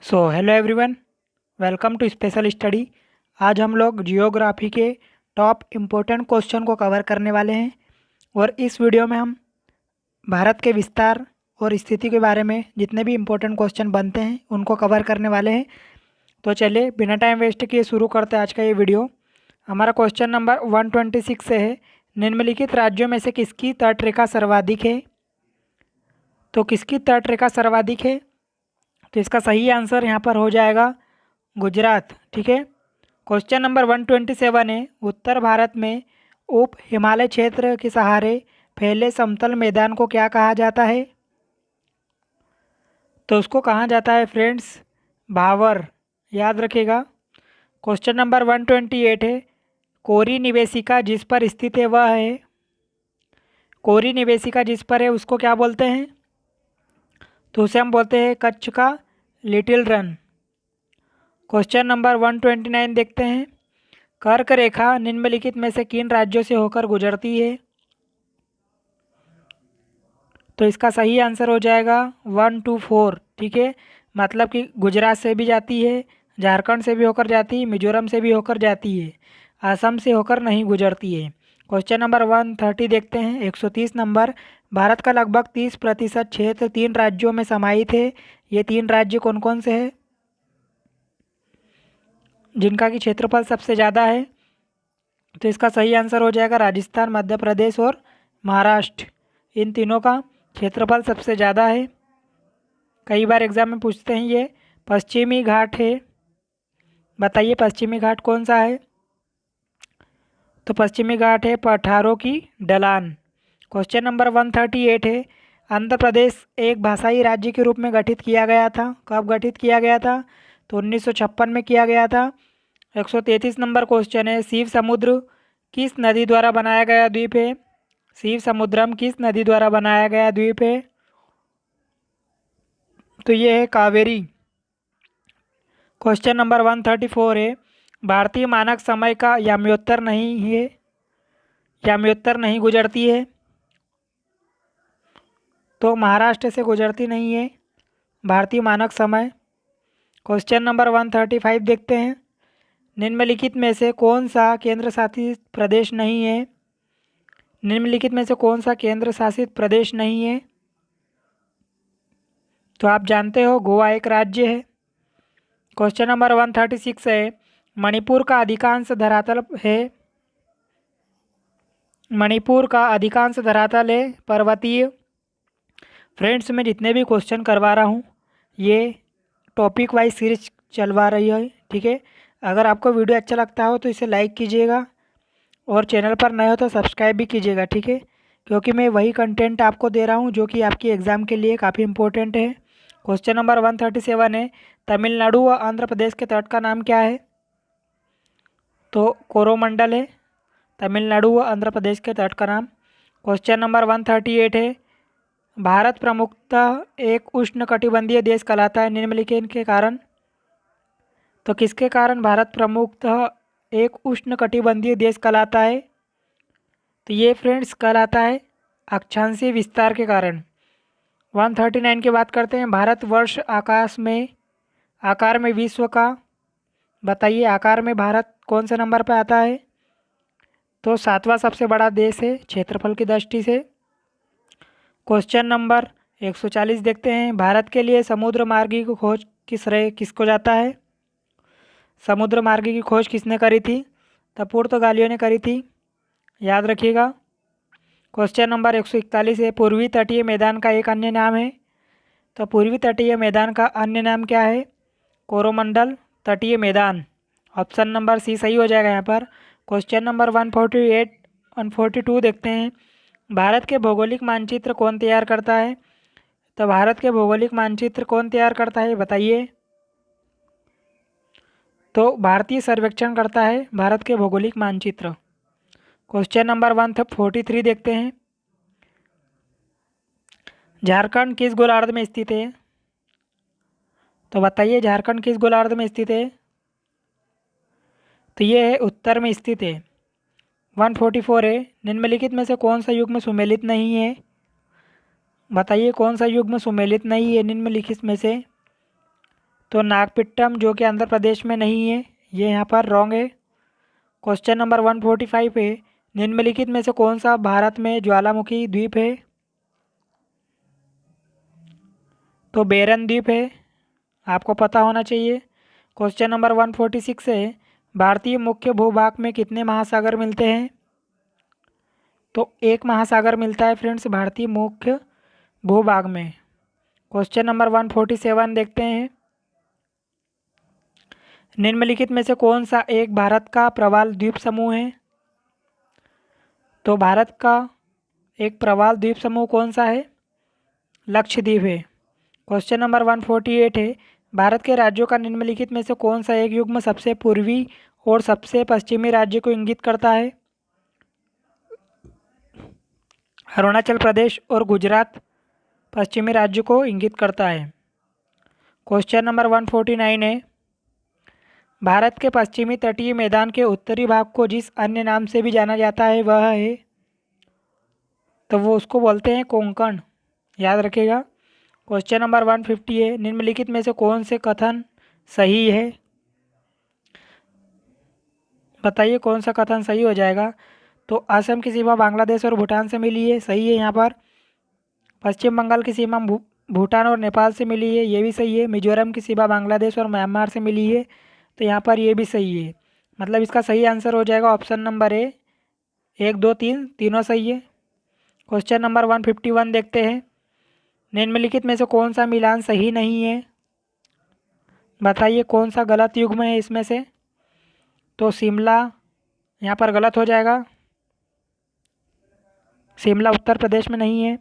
So hello everyone, welcome to special study. आज हम लोग जियोग्राफी के टॉप इम्पोर्टेंट क्वेश्चन को कवर करने वाले हैं और इस वीडियो में हम भारत के विस्तार और स्थिति के बारे में जितने भी इम्पोर्टेंट क्वेश्चन बनते हैं उनको कवर करने वाले हैं। तो चलिए बिना टाइम वेस्ट किए शुरू करते हैं आज का ये वीडियो। हमारा क्वेश्चन नंबर 126 से है, निम्नलिखित राज्यों में से किसकी तटरेखा सर्वाधिक है। तो किसकी तटरेखा सर्वाधिक है, तो इसका सही आंसर यहाँ पर हो जाएगा गुजरात। ठीक है। क्वेश्चन नंबर 127 है, उत्तर भारत में उप हिमालय क्षेत्र के सहारे फैले समतल मैदान को क्या कहा जाता है। तो उसको कहा जाता है फ्रेंड्स भावर, याद रखिएगा। क्वेश्चन नंबर 128 है, कोरी निवेशिका जिस पर स्थित है वह है, कोरी निवेशिका जिस पर है उसको क्या बोलते हैं, तो उसे हम बोलते हैं कच्छ का लिटिल रन। क्वेश्चन नंबर 129 देखते हैं, कर्क रेखा निम्नलिखित में से किन राज्यों से होकर गुजरती है। तो इसका सही आंसर हो जाएगा 1 2 4। ठीक है, मतलब कि गुजरात से भी जाती है, झारखंड से भी होकर जाती है, मिजोरम से भी होकर जाती है, असम से होकर नहीं गुजरती है। क्वेश्चन नंबर 130 देखते हैं, 130 नंबर, भारत का लगभग 30% क्षेत्र 3 राज्यों में समाहित है। ये 3 राज्य कौन कौन से हैं जिनका कि क्षेत्रफल सबसे ज़्यादा है। तो इसका सही आंसर हो जाएगा राजस्थान, मध्य प्रदेश और महाराष्ट्र। इन तीनों का क्षेत्रफल सबसे ज़्यादा है। कई बार एग्जाम में पूछते हैं ये। पश्चिमी घाट है, बताइए पश्चिमी घाट कौन सा है। तो पश्चिमी घाट है पठारों की ढलान। क्वेश्चन नंबर 138 है, आंध्र प्रदेश एक भाषाई राज्य के रूप में गठित किया गया था। कब गठित किया गया था, तो 1956 में किया गया था। 133 नंबर क्वेश्चन है, शिव समुद्र किस नदी द्वारा बनाया गया द्वीप है। शिव समुद्रम किस नदी द्वारा बनाया गया द्वीप है, तो ये है कावेरी। क्वेश्चन नंबर 134 है, भारतीय मानक समय का याम्योत्तर नहीं है, याम्योत्तर नहीं गुजरती है। तो महाराष्ट्र से गुजरती नहीं है भारतीय मानक समय। क्वेश्चन नंबर 135 देखते हैं, निम्नलिखित में से कौन सा केंद्र शासित प्रदेश नहीं है। निम्नलिखित में से कौन सा केंद्र शासित प्रदेश नहीं है, तो आप जानते हो गोवा एक राज्य है। क्वेश्चन नंबर 136 है, मणिपुर का अधिकांश धरातल है, मणिपुर का अधिकांश धरातल है पर्वतीय। फ्रेंड्स मैं जितने भी क्वेश्चन करवा रहा हूँ ये टॉपिक वाइज सीरीज चलवा रही है। ठीक है, अगर आपको वीडियो अच्छा लगता हो तो इसे लाइक कीजिएगा और चैनल पर नए हो तो सब्सक्राइब भी कीजिएगा। ठीक है, क्योंकि मैं वही कंटेंट आपको दे रहा हूँ जो कि आपकी एग्ज़ाम के लिए काफ़ी इंपॉर्टेंट है। क्वेश्चन नंबर 137 है, तमिलनाडु व आंध्र प्रदेश के तट का नाम क्या है। तो कोरोमंडल है तमिलनाडु व आंध्र प्रदेश के तट का नाम। क्वेश्चन नंबर 138 है, भारत प्रमुखतः एक उष्णकटिबंधीय देश कहलाता है निम्नलिखित के कारण। तो किसके कारण भारत प्रमुखतः एक उष्णकटिबंधीय देश कहलाता है, तो ये फ्रेंड्स कहलाता है अक्षांशीय विस्तार के कारण। 139 की बात करते हैं, भारतवर्ष आकाश में आकार में विश्व का, बताइए आकार में भारत कौन से नंबर पर आता है, तो 7वां सबसे बड़ा देश है क्षेत्रफल की दृष्टि से। क्वेश्चन नंबर 140 देखते हैं, भारत के लिए समुद्र मार्गी की खोज किस श्रेय किसको जाता है। समुद्र मार्गी की खोज किसने करी थी, तो पुर्तगालियों ने करी थी, याद रखिएगा। क्वेश्चन नंबर 141 है, पूर्वी तटीय मैदान का एक अन्य नाम है। तो पूर्वी तटीय मैदान का अन्य नाम क्या है, कोरोमंडल तटीय मैदान। ऑप्शन नंबर सी सही हो जाएगा यहाँ पर। क्वेश्चन नंबर 142 देखते हैं, भारत के भौगोलिक मानचित्र कौन तैयार करता है। तो भारत के भौगोलिक मानचित्र कौन तैयार करता है बताइए, तो भारतीय सर्वेक्षण करता है भारत के भौगोलिक मानचित्र। क्वेश्चन नंबर 143 देखते हैं, झारखंड किस गोलार्ध में स्थित है। तो बताइए झारखंड किस गोलार्ध में स्थित है, तो ये है उत्तर में स्थित है। 144 है, निम्नलिखित में से कौन सा युग्म सुमेलित नहीं है, बताइए कौन सा युग्म सुमेलित नहीं है निम्नलिखित में से, तो नागपिट्टम जो कि आंध्र प्रदेश में नहीं है, ये यहाँ पर रॉन्ग है। क्वेश्चन नंबर 145 है, निम्नलिखित में से कौन सा भारत में ज्वालामुखी द्वीप है? तो बेरन द्वीप है, आपको पता होना चाहिए। क्वेश्चन नंबर 146 है, भारतीय मुख्य भूभाग में कितने महासागर मिलते हैं? तो एक महासागर मिलता है फ्रेंड्स भारतीय मुख्य भूभाग में। क्वेश्चन नंबर 147 देखते हैं, निम्नलिखित में से कौन सा एक भारत का प्रवाल द्वीप समूह है? तो भारत का एक प्रवाल द्वीप समूह कौन सा है? लक्षद्वीप है। क्वेश्चन नंबर 148 है, भारत के राज्यों का निम्नलिखित में से कौन सा एक युग्म सबसे पूर्वी और सबसे पश्चिमी राज्य को इंगित करता है? अरुणाचल प्रदेश और गुजरात पश्चिमी राज्य को इंगित करता है। क्वेश्चन नंबर 149 है, भारत के पश्चिमी तटीय मैदान के उत्तरी भाग को जिस अन्य नाम से भी जाना जाता है वह है, तो वो उसको बोलते हैं कोंकण, याद रखिएगा। क्वेश्चन नंबर 150 है, निम्नलिखित में से कौन से कथन सही है? बताइए कौन सा कथन सही हो जाएगा। तो असम की सीमा बांग्लादेश और भूटान से मिली है, सही है यहाँ पर। पश्चिम बंगाल की सीमा भूटान और नेपाल से मिली है, ये भी सही है। मिजोरम की सीमा बांग्लादेश और म्यांमार से मिली है, तो यहाँ पर ये भी सही है। मतलब इसका सही आंसर हो जाएगा ऑप्शन नंबर ए, 1 2 3 तीनों सही है। क्वेश्चन नंबर 151 देखते हैं, निम्नलिखित में से कौन सा मिलान सही नहीं है? बताइए कौन सा गलत युग्म है इसमें से। तो शिमला यहाँ पर गलत हो जाएगा, शिमला उत्तर प्रदेश में नहीं है।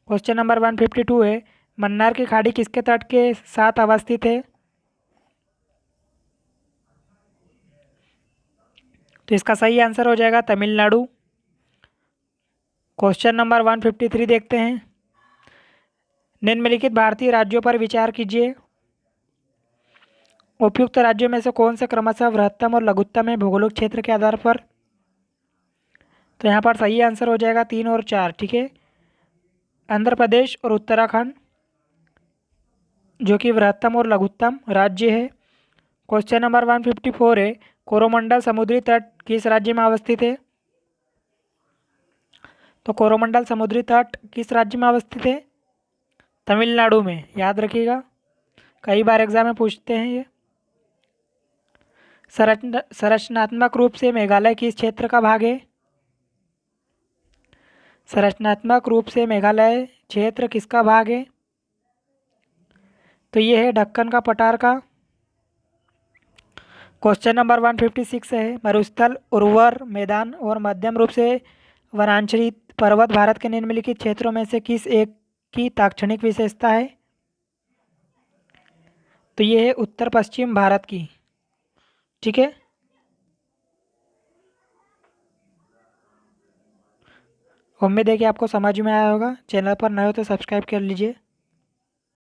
क्वेश्चन नंबर 152 है, मन्नार की खाड़ी किसके तट के साथ अवस्थित है? तो इसका सही आंसर हो जाएगा तमिलनाडु। क्वेश्चन नंबर 153 देखते हैं, निम्नलिखित भारतीय राज्यों पर विचार कीजिए, उपयुक्त राज्यों में से कौन से क्रमशः बृहत्तम और लघुत्तम है भौगोलिक क्षेत्र के आधार पर? तो यहाँ पर सही आंसर हो जाएगा 3 और 4, ठीक है। आंध्र प्रदेश और उत्तराखंड जो कि बृहत्तम और लघुत्तम राज्य है। क्वेश्चन नंबर 154 है, कोरोमंडल समुद्री तट किस राज्य में अवस्थित है? तो कोरोमंडल समुद्री तट किस राज्य में अवस्थित है? तमिलनाडु में, याद रखिएगा, कई बार एग्जाम में पूछते हैं ये। संरचनात्मक रूप से मेघालय किस क्षेत्र का भाग है? संरचनात्मक रूप से मेघालय क्षेत्र किसका भाग है? तो ये है ढक्कन का पठार का। क्वेश्चन नंबर 156 है, मरुस्थल, उर्वर मैदान और मध्यम रूप से वनांचलित पर्वत भारत के निम्नलिखित क्षेत्रों में से किस एक की ताक्षणिक विशेषता है? तो ये है उत्तर पश्चिम भारत की, ठीक है। उम्मीद है कि आपको समझ में आया होगा। चैनल पर नए हो तो सब्सक्राइब कर लीजिए।